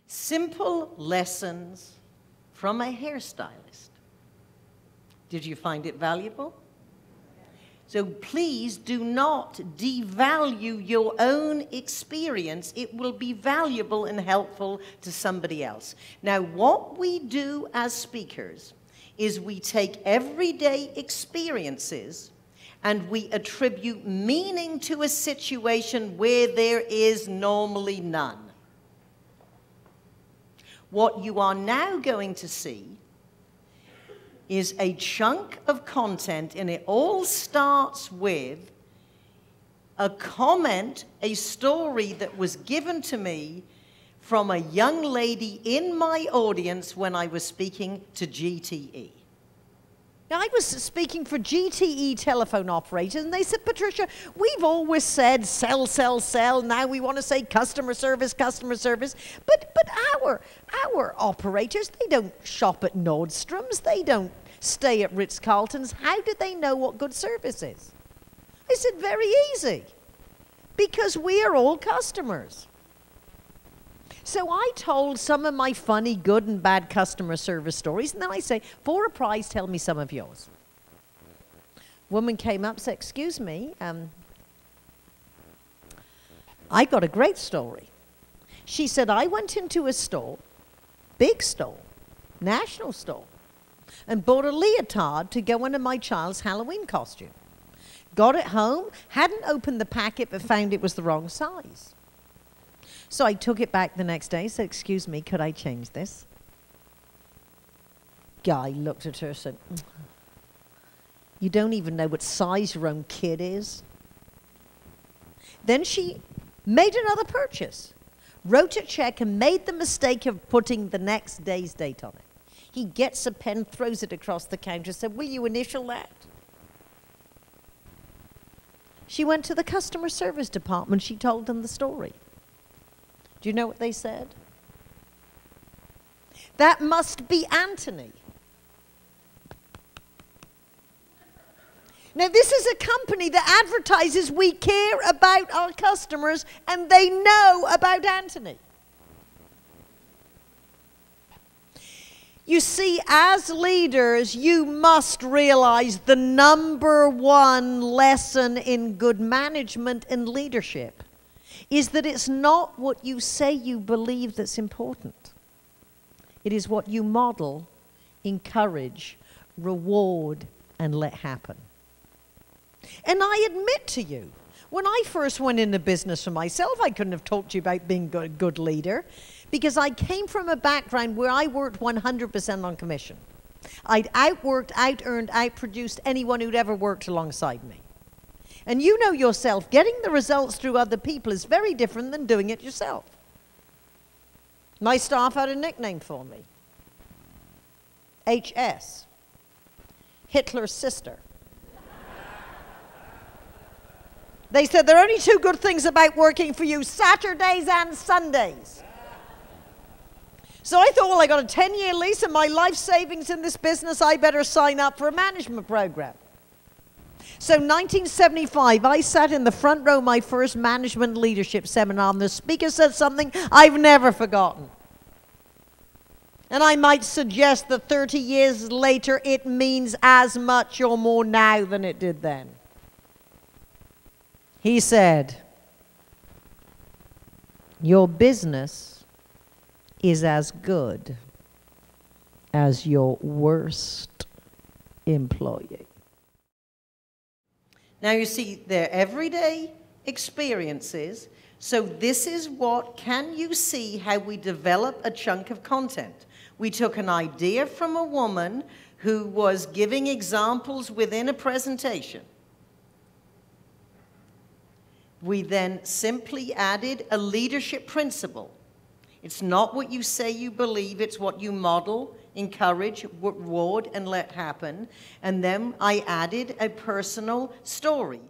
Simple lessons from a hairstylist. Did you find it valuable? So please do not devalue your own experience. It will be valuable and helpful to somebody else. Now, what we do as speakers is we take everyday experiences and we attribute meaning to a situation where there is normally none. What you are now going to see is a chunk of content, and it all starts with a comment, a story that was given to me from a young lady in my audience when I was speaking to GTE. Now, I was speaking for GTE telephone operators, and they said, Patricia, we've always said sell, sell, sell. Now we want to say customer service, customer service. But our operators, they don't shop at Nordstrom's. They don't stay at Ritz-Carlton's. How do they know what good service is? I said, very easy. Because we are all customers. So I told some of my funny, good and bad customer service stories, and then I say, for a prize, tell me some of yours. Woman came up and said, excuse me, I got a great story. She said, I went into a store, big store, national store, and bought a leotard to go into my child's Halloween costume. Got it home, hadn't opened the packet, but found it was the wrong size. So I took it back the next day, said, excuse me, could I change this? Guy looked at her and said, you don't even know what size your own kid is. Then she made another purchase, wrote a check and made the mistake of putting the next day's date on it. He gets a pen, throws it across the counter, said, will you initial that? She went to the customer service department. She told them the story. Do you know what they said? That must be Anthony. Now, this is a company that advertises we care about our customers, and they know about Anthony. You see, as leaders, you must realize the #1 lesson in good management and leadership is that it's not what you say you believe that's important. It is what you model, encourage, reward, and let happen. And I admit to you, when I first went into business for myself, I couldn't have talked to you about being a good leader because I came from a background where I worked 100% on commission. I'd outworked, out-earned, out-produced anyone who'd ever worked alongside me. And you know yourself, getting the results through other people is very different than doing it yourself. My staff had a nickname for me. HS. Hitler's sister. They said, there are only 2 good things about working for you, Saturdays and Sundays. So I thought, well, I got a 10-year lease and my life savings in this business, I better sign up for a management program. So 1975, I sat in the front row of my first management leadership seminar, and the speaker said something I've never forgotten. And I might suggest that 30 years later, it means as much or more now than it did then. He said, your business is as good as your worst employee. Now you see, they're everyday experiences. So this is what, can you see how we develop a chunk of content? We took an idea from a woman who was giving examples within a presentation. We then simply added a leadership principle. It's not what you say you believe, it's what you model, encourage, reward, and let happen. And then I added a personal story.